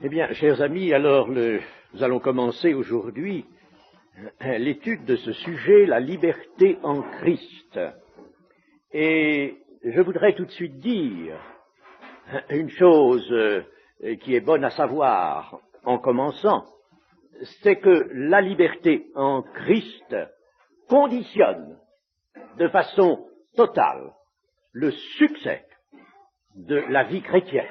Eh bien, chers amis, alors nous allons commencer aujourd'hui l'étude de ce sujet, la liberté en Christ. Et je voudrais tout de suite dire une chose qui est bonne à savoir en commençant, c'est que la liberté en Christ conditionne de façon totale le succès de la vie chrétienne.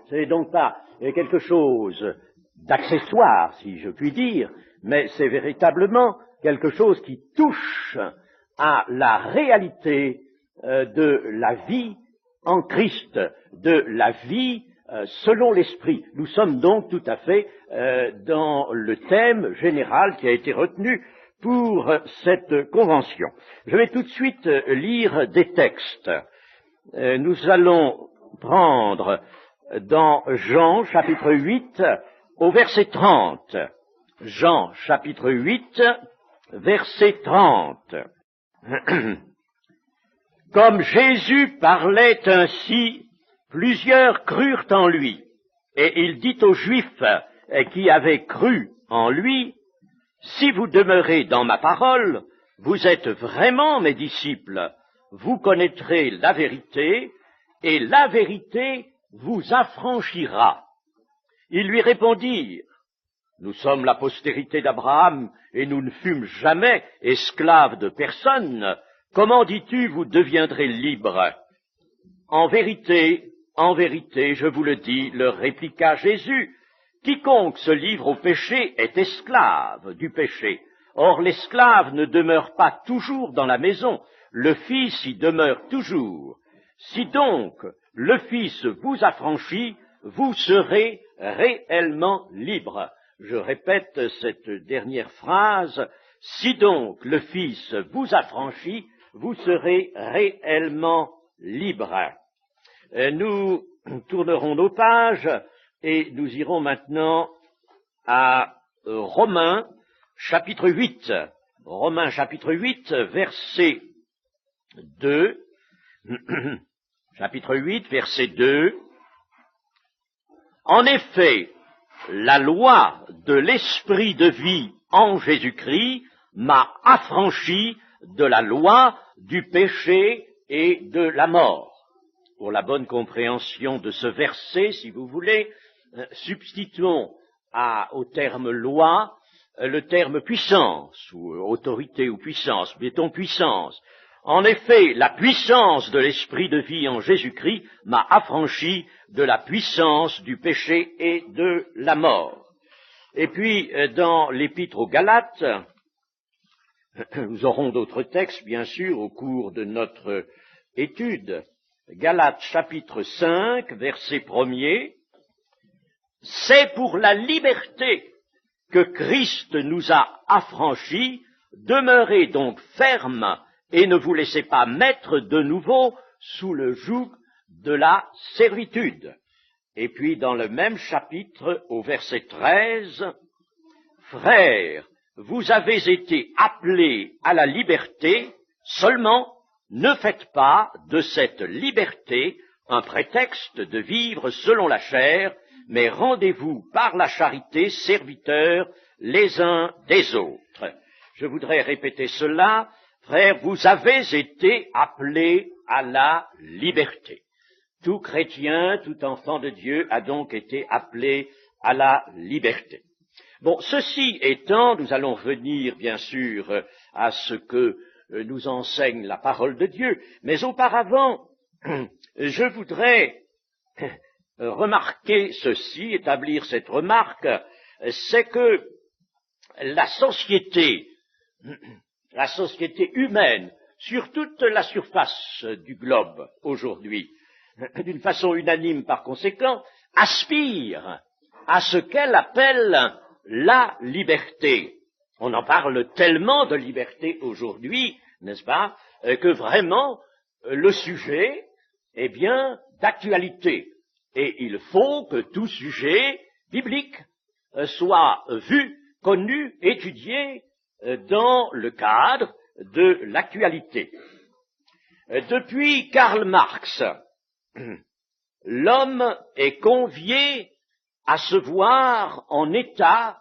Ce n'est donc pas quelque chose d'accessoire, si je puis dire, mais c'est véritablement quelque chose qui touche à la réalité de la vie en Christ, de la vie selon l'Esprit. Nous sommes donc tout à fait dans le thème général qui a été retenu pour cette convention. Je vais tout de suite lire des textes. Nous allons prendre dans Jean chapitre 8 au verset 30. Jean chapitre 8, verset 30. Comme Jésus parlait ainsi, plusieurs crurent en lui, et il dit aux Juifs qui avaient cru en lui, « Si vous demeurez dans ma parole, vous êtes vraiment mes disciples, vous connaîtrez la vérité, et la vérité vous affranchira. » Ils lui répondirent, « Nous sommes la postérité d'Abraham, et nous ne fûmes jamais esclaves de personne. Comment dis-tu, vous deviendrez libres ?» En vérité, je vous le dis, leur répliqua Jésus, « Quiconque se livre au péché est esclave du péché. Or l'esclave ne demeure pas toujours dans la maison, le Fils y demeure toujours. Si donc le Fils vous affranchit, vous serez réellement libres. » Je répète cette dernière phrase. Si donc le Fils vous affranchit, vous serez réellement libres. Nous tournerons nos pages et nous irons maintenant à Romains chapitre 8. Romains chapitre 8, verset 2. Chapitre 8, verset 2. En effet, la loi de l'esprit de vie en Jésus-Christ m'a affranchi de la loi du péché et de la mort. Pour la bonne compréhension de ce verset, si vous voulez, substituons au terme loi le terme puissance, ou autorité ou puissance, mettons puissance. En effet, la puissance de l'esprit de vie en Jésus-Christ m'a affranchi de la puissance du péché et de la mort. Et puis, dans l'épître aux Galates, nous aurons d'autres textes, bien sûr, au cours de notre étude. Galates chapitre 5, verset 1er. « C'est pour la liberté que Christ nous a affranchis, demeurez donc fermes et ne vous laissez pas mettre de nouveau sous le joug de la servitude. » Et puis dans le même chapitre, au verset 13, « Frères, vous avez été appelés à la liberté, seulement ne faites pas de cette liberté un prétexte de vivre selon la chair, mais rendez-vous par la charité serviteurs les uns des autres. » Je voudrais répéter cela. Frères, vous avez été appelés à la liberté. Tout chrétien, tout enfant de Dieu a donc été appelé à la liberté. Bon, ceci étant, nous allons venir bien sûr à ce que nous enseigne la parole de Dieu, mais auparavant, je voudrais remarquer ceci, établir cette remarque, c'est que la société humaine, sur toute la surface du globe aujourd'hui, d'une façon unanime par conséquent, aspire à ce qu'elle appelle la liberté. On en parle tellement de liberté aujourd'hui, n'est-ce pas, que vraiment le sujet est bien d'actualité. Et il faut que tout sujet biblique soit vu, connu, étudié dans le cadre de l'actualité. Depuis Karl Marx, l'homme est convié à se voir en état,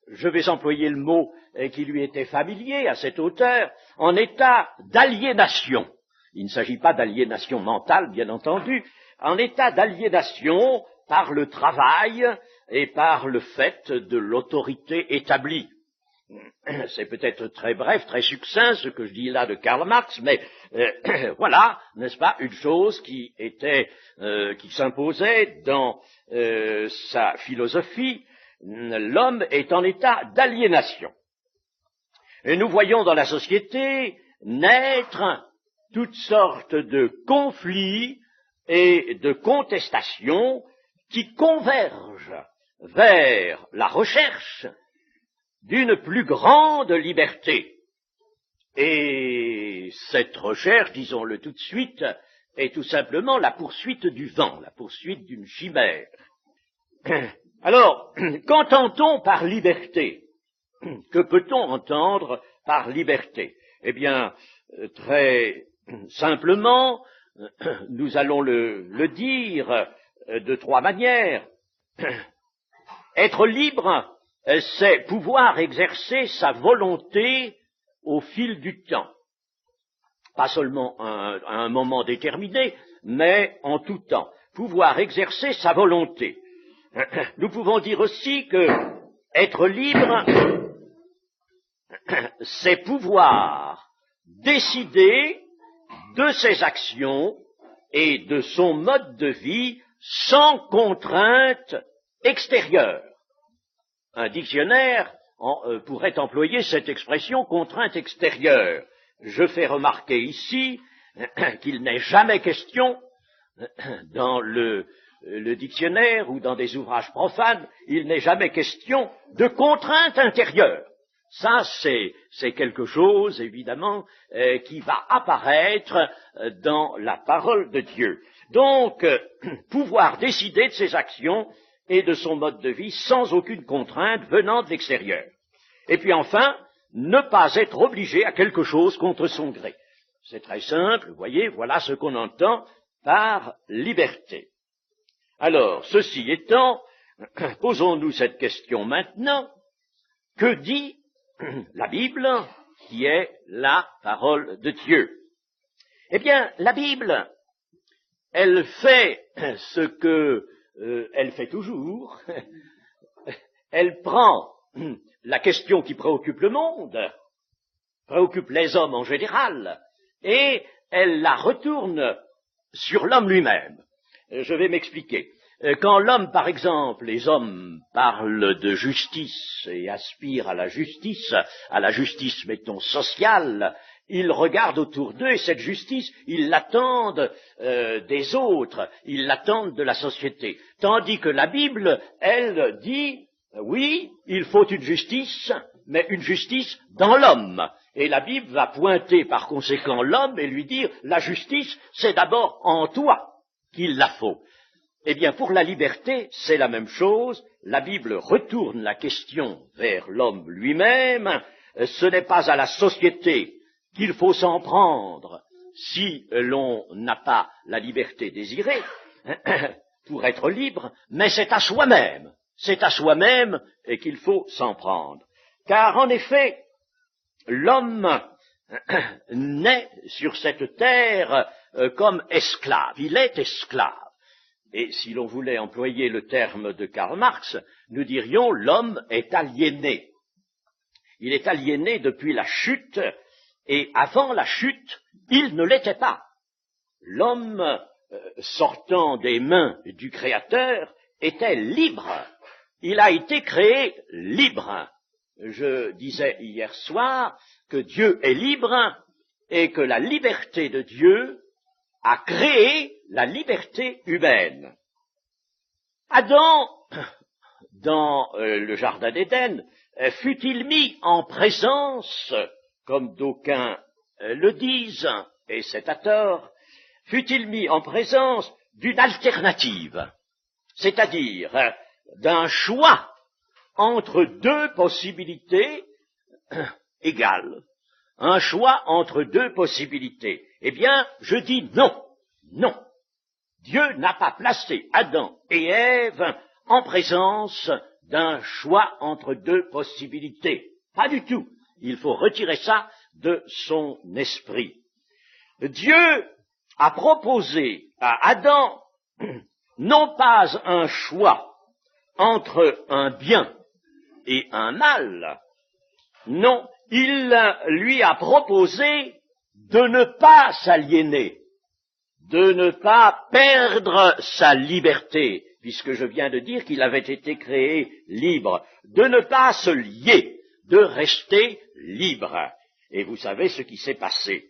je vais employer le mot qui lui était familier à cet auteur, en état d'aliénation. Il ne s'agit pas d'aliénation mentale, bien entendu, en état d'aliénation par le travail et par le fait de l'autorité établie. C'est peut-être très bref, très succinct ce que je dis là de Karl Marx, mais voilà, n'est-ce pas, une chose qui s'imposait dans sa philosophie. L'homme est en état d'aliénation. Et nous voyons dans la société naître toutes sortes de conflits et de contestations qui convergent vers la recherche d'une plus grande liberté. Et cette recherche, disons-le tout de suite, est tout simplement la poursuite du vent, la poursuite d'une chimère. Alors, qu'entend-on par liberté? Que peut-on entendre par liberté? Eh bien, très simplement, nous allons le dire de trois manières. Être libre, c'est pouvoir exercer sa volonté au fil du temps. Pas seulement à un moment déterminé, mais en tout temps. Pouvoir exercer sa volonté. Nous pouvons dire aussi que être libre, c'est pouvoir décider de ses actions et de son mode de vie sans contrainte extérieure. Un dictionnaire pourrait employer cette expression contrainte extérieure. Je fais remarquer ici qu'il n'est jamais question, dans le dictionnaire ou dans des ouvrages profanes, il n'est jamais question de contrainte intérieure. Ça, c'est quelque chose, évidemment, qui va apparaître dans la parole de Dieu. Donc, pouvoir décider de ses actions et de son mode de vie sans aucune contrainte venant de l'extérieur. Et puis enfin, ne pas être obligé à quelque chose contre son gré. C'est très simple, vous voyez, voilà ce qu'on entend par liberté. Alors, ceci étant, posons-nous cette question maintenant. Que dit la Bible, qui est la parole de Dieu? Eh bien, la Bible, elle fait ce que elle fait toujours. Elle prend la question qui préoccupe le monde, préoccupe les hommes en général, et elle la retourne sur l'homme lui-même. Je vais m'expliquer. Quand l'homme, par exemple, les hommes parlent de justice et aspirent à la justice, mettons, sociale, ils regardent autour d'eux et cette justice, ils l'attendent des autres, ils l'attendent de la société. Tandis que la Bible, elle dit, oui, il faut une justice, mais une justice dans l'homme. Et la Bible va pointer par conséquent l'homme et lui dire, la justice, c'est d'abord en toi qu'il la faut. Eh bien, pour la liberté, c'est la même chose. La Bible retourne la question vers l'homme lui-même. Ce n'est pas à la société qu'il faut s'en prendre si l'on n'a pas la liberté désirée pour être libre, mais c'est à soi-même. C'est à soi-même qu'il faut s'en prendre. Car en effet, l'homme naît sur cette terre comme esclave. Il est esclave. Et si l'on voulait employer le terme de Karl Marx, nous dirions l'homme est aliéné. Il est aliéné depuis la chute, et avant la chute, il ne l'était pas. L'homme, sortant des mains du Créateur, était libre. Il a été créé libre. Je disais hier soir que Dieu est libre et que la liberté de Dieu a créé la liberté humaine. Adam, dans le jardin d'Éden, fut-il mis en présence, comme d'aucuns le disent, et c'est à tort, fut-il mis en présence d'une alternative, c'est-à-dire d'un choix entre deux possibilités égales, un choix entre deux possibilités. Eh bien, je dis non, non. Dieu n'a pas placé Adam et Ève en présence d'un choix entre deux possibilités. Pas du tout. Il faut retirer ça de son esprit. Dieu a proposé à Adam non pas un choix entre un bien et un mal, non, il lui a proposé de ne pas s'aliéner, de ne pas perdre sa liberté, puisque je viens de dire qu'il avait été créé libre, de ne pas se lier, de rester libre. Et vous savez ce qui s'est passé.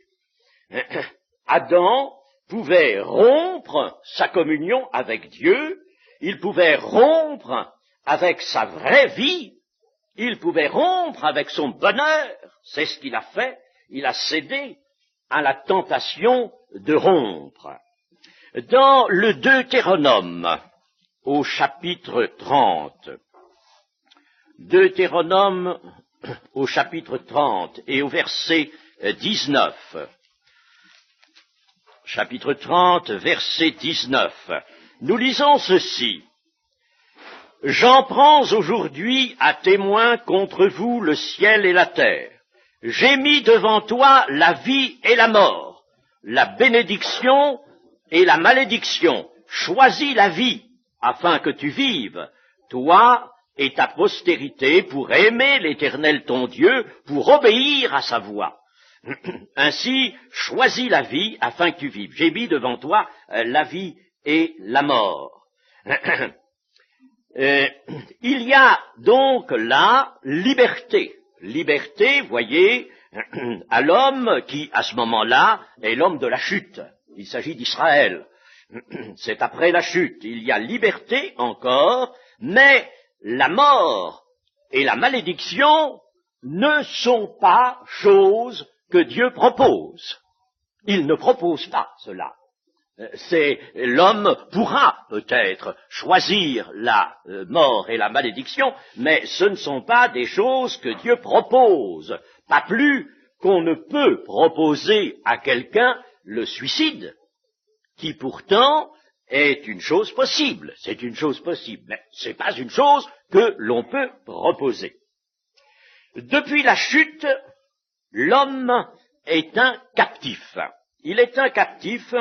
Adam pouvait rompre sa communion avec Dieu, il pouvait rompre avec sa vraie vie, il pouvait rompre avec son bonheur, c'est ce qu'il a fait, il a cédé à la tentation de rompre. Dans le Deutéronome, au chapitre 30, Deutéronome au chapitre 30 et au verset 19, chapitre 30, verset 19, nous lisons ceci. « J'en prends aujourd'hui à témoin contre vous le ciel et la terre. J'ai mis devant toi la vie et la mort, la bénédiction et la malédiction. Choisis la vie, afin que tu vives, toi et ta postérité, pour aimer l'Éternel ton Dieu, pour obéir à sa voix. Ainsi, choisis la vie, afin que tu vives. J'ai mis devant toi la vie et la mort. » Il y a donc là liberté. Liberté, voyez, à l'homme qui, à ce moment-là, est l'homme de la chute. Il s'agit d'Israël. C'est après la chute. Il y a liberté encore, mais la mort et la malédiction ne sont pas choses que Dieu propose. Il ne propose pas cela. L'homme pourra peut-être choisir la mort et la malédiction, mais ce ne sont pas des choses que Dieu propose, pas plus qu'on ne peut proposer à quelqu'un le suicide, qui pourtant est une chose possible, c'est une chose possible, mais ce n'est pas une chose que l'on peut proposer. Depuis la chute, l'homme est un captif. Il est un captif.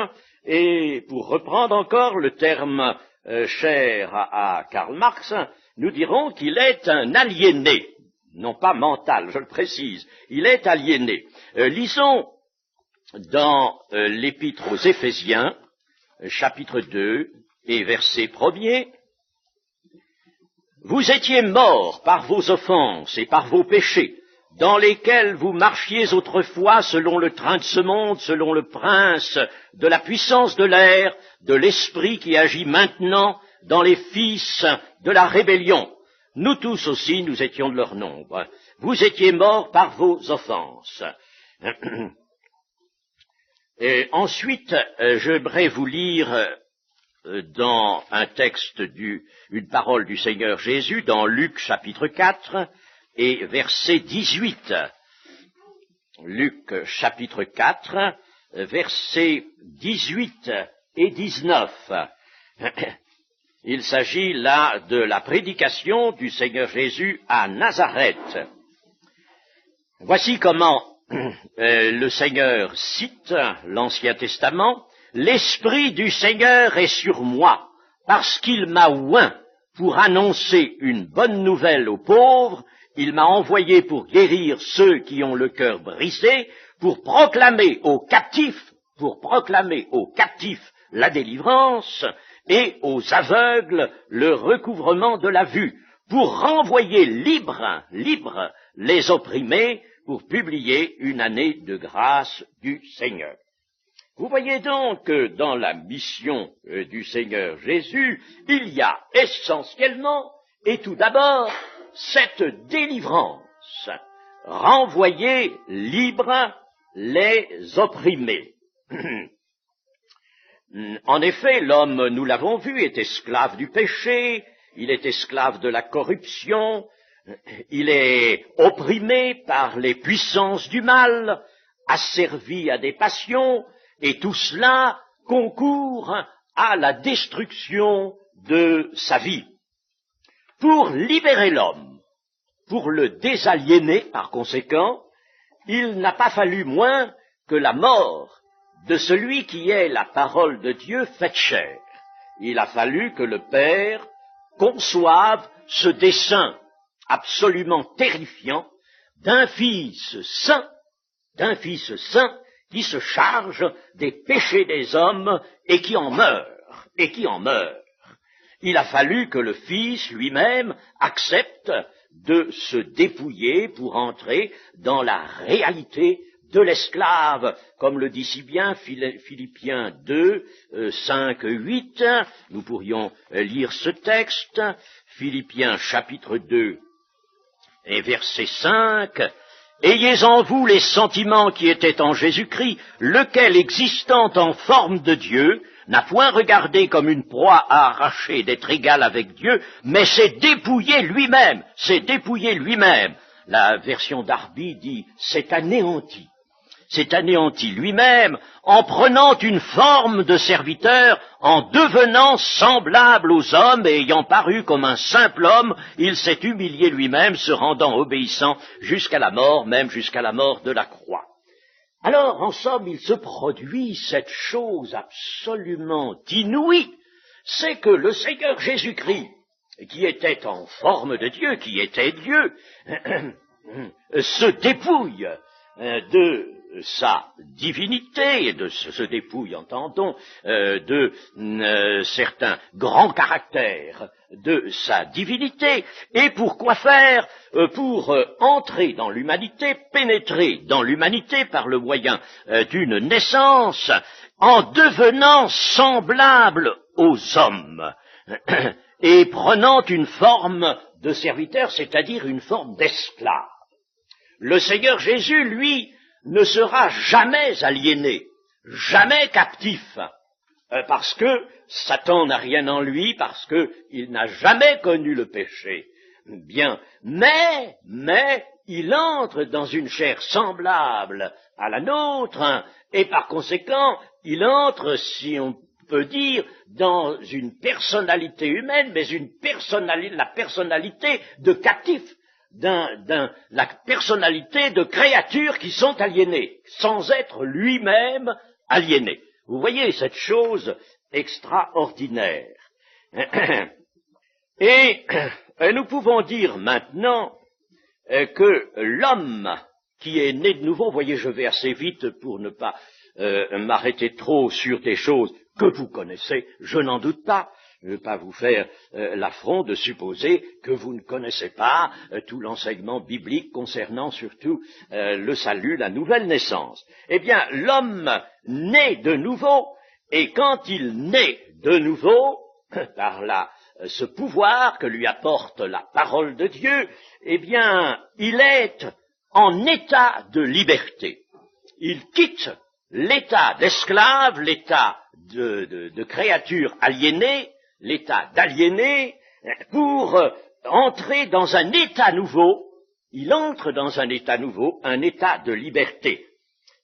Et pour reprendre encore le terme cher à Karl Marx, nous dirons qu'il est un aliéné, non pas mental, je le précise, il est aliéné. Lisons dans l'épître aux Éphésiens, chapitre 2 et verset 1er, « Vous étiez morts par vos offenses et par vos péchés, dans lesquels vous marchiez autrefois selon le train de ce monde, selon le prince de la puissance de l'air, de l'esprit qui agit maintenant dans les fils de la rébellion. Nous tous aussi, nous étions de leur nombre. Vous étiez morts par vos offenses. » Et ensuite, j'aimerais vous lire dans un texte une parole du Seigneur Jésus, dans Luc chapitre 4, et verset 18. Luc chapitre 4, versets 18 et 19. Il s'agit là de la prédication du Seigneur Jésus à Nazareth. Voici comment le Seigneur cite l'Ancien Testament. « L'Esprit du Seigneur est sur moi, parce qu'il m'a oint pour annoncer une bonne nouvelle aux pauvres. Il m'a envoyé pour guérir ceux qui ont le cœur brisé, pour proclamer aux captifs la délivrance et aux aveugles le recouvrement de la vue, pour renvoyer libres les opprimés, pour publier une année de grâce du Seigneur. » Vous voyez donc que dans la mission du Seigneur Jésus, il y a essentiellement et tout d'abord cette délivrance, renvoyer libres les opprimés. En effet, l'homme, nous l'avons vu, est esclave du péché, il est esclave de la corruption, il est opprimé par les puissances du mal, asservi à des passions, et tout cela concourt à la destruction de sa vie. Pour libérer l'homme, pour le désaliéner par conséquent, il n'a pas fallu moins que la mort de celui qui est la parole de Dieu faite chair. Il a fallu que le Père conçoive ce dessein absolument terrifiant d'un Fils saint qui se charge des péchés des hommes et qui en meurt. Il a fallu que le Fils lui-même accepte de se dépouiller pour entrer dans la réalité de l'esclave, comme le dit si bien Philippiens 2, 5, 8. Nous pourrions lire ce texte, Philippiens chapitre 2 et verset 5. Ayez en vous les sentiments qui étaient en Jésus-Christ, lequel, existant en forme de Dieu, n'a point regardé comme une proie à arracher d'être égal avec Dieu, mais s'est dépouillé lui-même. La version d'Arby dit s'est anéanti lui-même en prenant une forme de serviteur, en devenant semblable aux hommes et ayant paru comme un simple homme, il s'est humilié lui-même, se rendant obéissant jusqu'à la mort, même jusqu'à la mort de la croix. Alors, en somme, il se produit cette chose absolument inouïe, c'est que le Seigneur Jésus-Christ, qui était en forme de Dieu, qui était Dieu, se dépouille de sa divinité, et se dépouille, entendons, de certains grands caractères de sa divinité. Et pour quoi faire? Pour entrer dans l'humanité, pénétrer dans l'humanité par le moyen d'une naissance, en devenant semblable aux hommes, et prenant une forme de serviteur, c'est-à-dire une forme d'esclave. Le Seigneur Jésus, lui, ne sera jamais aliéné, jamais captif, parce que Satan n'a rien en lui, parce qu'il n'a jamais connu le péché. Bien, mais il entre dans une chair semblable à la nôtre, et par conséquent, il entre, si on peut dire, dans une personnalité humaine, mais la personnalité de captif, la personnalité de créatures qui sont aliénées, sans être lui-même aliéné. Vous voyez cette chose extraordinaire. Et nous pouvons dire maintenant que l'homme qui est né de nouveau, voyez, je vais assez vite pour ne pas m'arrêter trop sur des choses que vous connaissez, je n'en doute pas. Je ne veux pas vous faire l'affront de supposer que vous ne connaissez pas tout l'enseignement biblique concernant surtout le salut, la nouvelle naissance. Eh bien, l'homme naît de nouveau, et quand il naît de nouveau, par ce pouvoir que lui apporte la parole de Dieu, eh bien, il est en état de liberté. Il quitte l'état d'esclave, l'état de créature aliénée, l'état d'aliéné, pour entrer dans un état nouveau. Il entre dans un état nouveau, un état de liberté.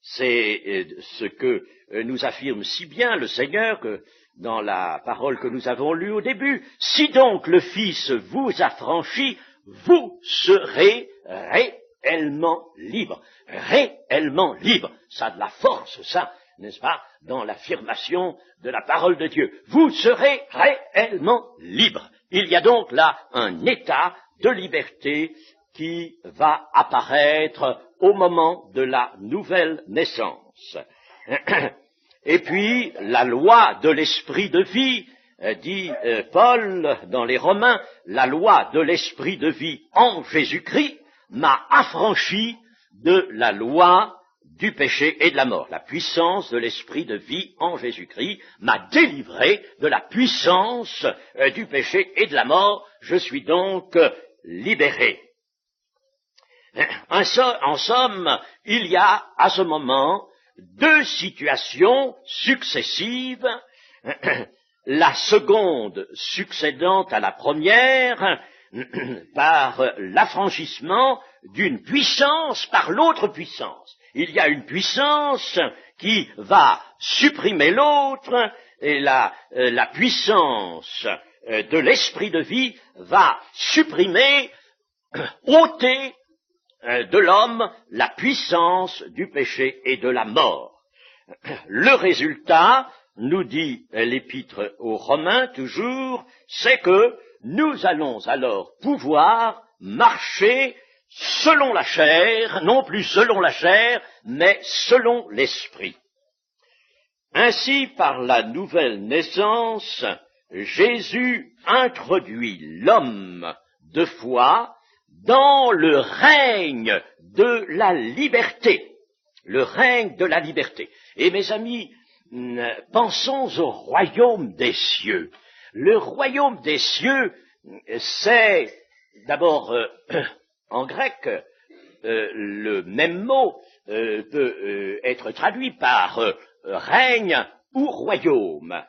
C'est ce que nous affirme si bien le Seigneur que dans la parole que nous avons lue au début. Si donc le Fils vous affranchit, vous serez réellement libre. Réellement libre. Ça a de la force, ça, n'est-ce pas, dans l'affirmation de la parole de Dieu. Vous serez réellement libre. Il y a donc là un état de liberté qui va apparaître au moment de la nouvelle naissance. Et puis, la loi de l'esprit de vie, dit Paul dans les Romains, la loi de l'esprit de vie en Jésus-Christ m'a affranchi de la loi du péché et de la mort. La puissance de l'esprit de vie en Jésus-Christ m'a délivré de la puissance du péché et de la mort. Je suis donc libéré. En somme, il y a à ce moment deux situations successives, la seconde succédant à la première, par l'affranchissement d'une puissance par l'autre puissance. Il y a une puissance qui va supprimer l'autre, et la puissance de l'esprit de vie va supprimer, ôter de l'homme la puissance du péché et de la mort. Le résultat, nous dit l'épître aux Romains toujours, c'est que nous allons alors pouvoir marcher selon la chair, non plus selon la chair, mais selon l'esprit. Ainsi, par la nouvelle naissance, Jésus introduit l'homme de foi dans le règne de la liberté. Le règne de la liberté. Et mes amis, pensons au royaume des cieux. Le royaume des cieux, c'est d'abord, en grec, le même mot peut être traduit par règne ou royaume.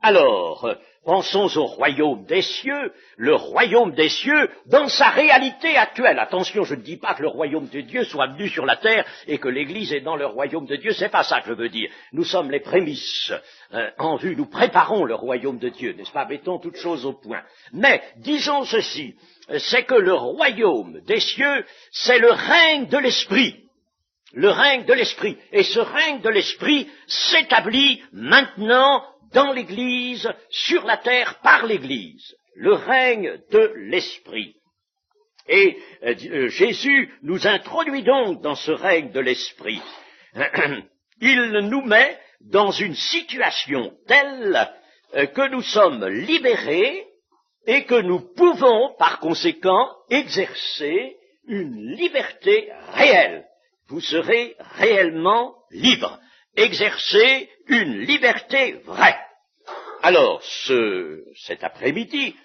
Alors, pensons au royaume des cieux, le royaume des cieux dans sa réalité actuelle. Attention, je ne dis pas que le royaume de Dieu soit venu sur la terre et que l'Église est dans le royaume de Dieu, c'est pas ça que je veux dire. Nous sommes les prémices en vue, nous préparons le royaume de Dieu, n'est-ce pas? Mettons toutes choses au point. Mais, disons ceci, c'est que le royaume des cieux, c'est le règne de l'esprit. Le règne de l'esprit. Et ce règne de l'esprit s'établit maintenant dans l'Église, sur la terre, par l'Église. Le règne de l'esprit. Et Jésus nous introduit donc dans ce règne de l'esprit. Il nous met dans une situation telle que nous sommes libérés et que nous pouvons, par conséquent, exercer une liberté réelle. Vous serez réellement libre. Exercer une liberté vraie. Alors, cet après-midi,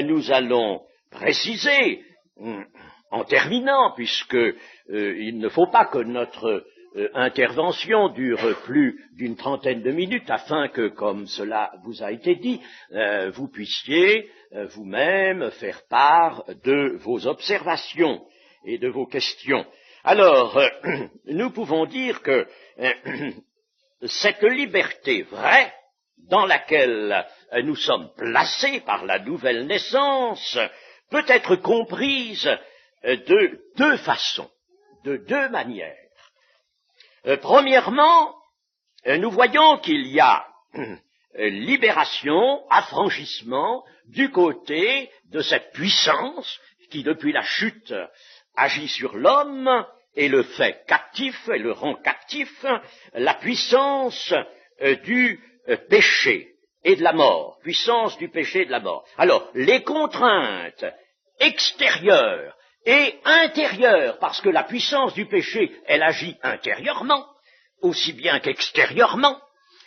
nous allons préciser, en terminant, puisque il ne faut pas que notre intervention dure plus d'une trentaine de minutes, afin que, comme cela vous a été dit, vous puissiez vous-même faire part de vos observations et de vos questions. Alors, nous pouvons dire que cette liberté vraie dans laquelle nous sommes placés par la nouvelle naissance peut être comprise de deux façons, de deux manières. Premièrement, nous voyons qu'il y a libération, affranchissement du côté de cette puissance qui, depuis la chute, agit sur l'homme et le fait captif, et le rend captif, la puissance du péché et de la mort, puissance du péché et de la mort. Alors, les contraintes extérieures et intérieures, parce que la puissance du péché, elle agit intérieurement, aussi bien qu'extérieurement,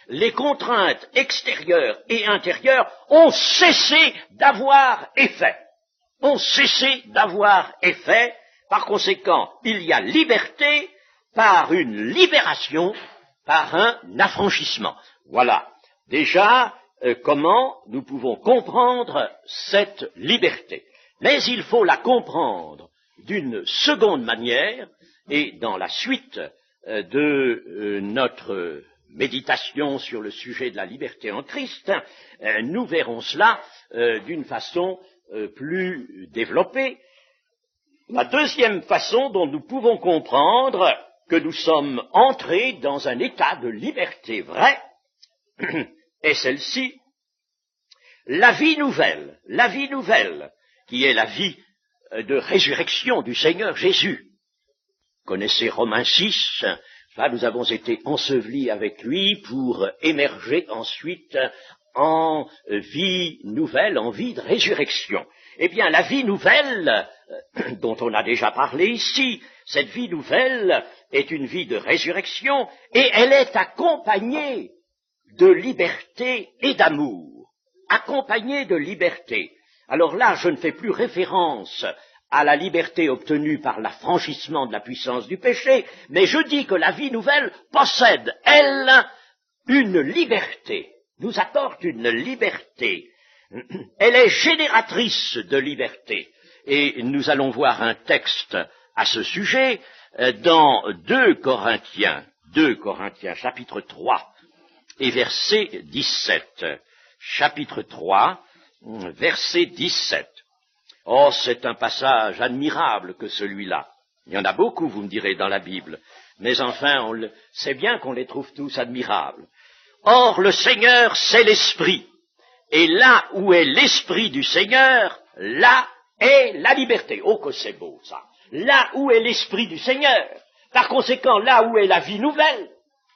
les contraintes extérieures et intérieures ont cessé d'avoir effet. Ont cessé d'avoir effet. Par conséquent, il y a liberté par une libération, par un affranchissement. Voilà déjà comment nous pouvons comprendre cette liberté. Mais il faut la comprendre d'une seconde manière, et dans la suite de notre méditation sur le sujet de la liberté en Christ, nous verrons cela d'une façon plus développée. La deuxième façon dont nous pouvons comprendre que nous sommes entrés dans un état de liberté vraie est celle-ci. La vie nouvelle, qui est la vie de résurrection du Seigneur Jésus. Connaissez Romains 6, là nous avons été ensevelis avec lui pour émerger ensuite en vie nouvelle, en vie de résurrection. Eh bien, la vie nouvelle, dont on a déjà parlé ici, cette vie nouvelle est une vie de résurrection et elle est accompagnée de liberté et d'amour. Accompagnée de liberté. Alors là, je ne fais plus référence à la liberté obtenue par l'affranchissement de la puissance du péché, mais je dis que la vie nouvelle possède, elle, une liberté, nous apporte une liberté. Elle est génératrice de liberté. Et nous allons voir un texte à ce sujet dans 2 Corinthiens chapitre 3. et verset 17. Chapitre 3, verset 17. Oh, c'est un passage admirable que celui-là. Il y en a beaucoup, vous me direz, dans la Bible. Mais enfin, c'est bien qu'on les trouve tous admirables. Or, le Seigneur, c'est l'Esprit. Et là où est l'Esprit du Seigneur, là est la liberté. Oh, que c'est beau, ça. Là où est l'Esprit du Seigneur. Par conséquent, là où est la vie nouvelle,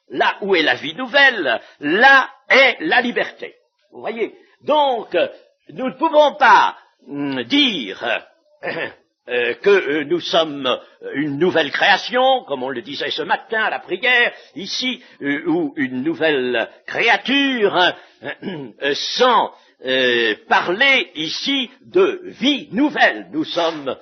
là où est la vie nouvelle, là est la liberté. Vous voyez? Donc, nous ne pouvons pas dire que nous sommes une nouvelle création, comme on le disait ce matin à la prière, ici, ou une nouvelle créature, sans parler ici de vie nouvelle. Nous sommes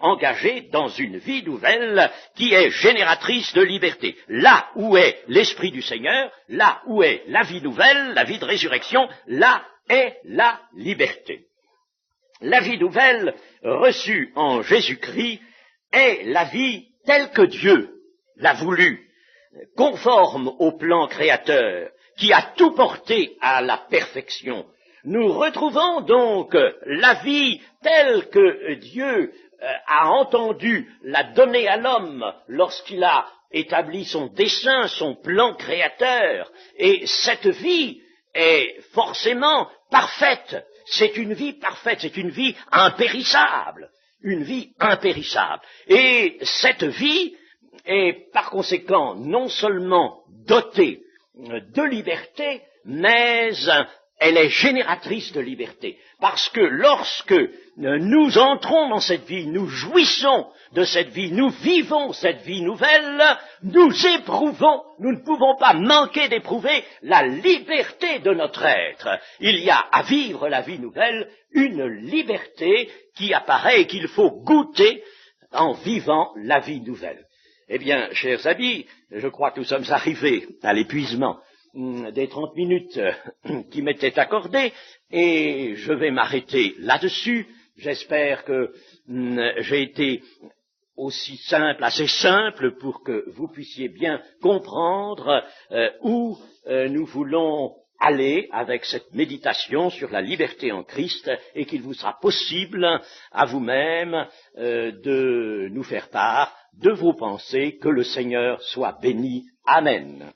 engagés dans une vie nouvelle qui est génératrice de liberté. Là où est l'Esprit du Seigneur, là où est la vie nouvelle, la vie de résurrection, là est la liberté. La vie nouvelle reçue en Jésus-Christ est la vie telle que Dieu l'a voulu, conforme au plan créateur, qui a tout porté à la perfection. Nous retrouvons donc la vie telle que Dieu a entendu la donner à l'homme lorsqu'il a établi son dessein, son plan créateur, et cette vie est forcément parfaite. C'est une vie parfaite, c'est une vie impérissable, une vie impérissable. Et cette vie est par conséquent non seulement dotée de liberté, mais elle est génératrice de liberté. Parce que lorsque nous entrons dans cette vie, nous jouissons de cette vie, nous vivons cette vie nouvelle, nous éprouvons, nous ne pouvons pas manquer d'éprouver la liberté de notre être. Il y a à vivre la vie nouvelle une liberté qui apparaît et qu'il faut goûter en vivant la vie nouvelle. Eh bien, chers amis, je crois que nous sommes arrivés à l'épuisement des 30 minutes qui m'étaient accordées, et je vais m'arrêter là-dessus. J'espère que j'ai été aussi simple, assez simple, pour que vous puissiez bien comprendre où nous voulons aller avec cette méditation sur la liberté en Christ, et qu'il vous sera possible à vous-même de nous faire part de vos pensées. Que le Seigneur soit béni. Amen.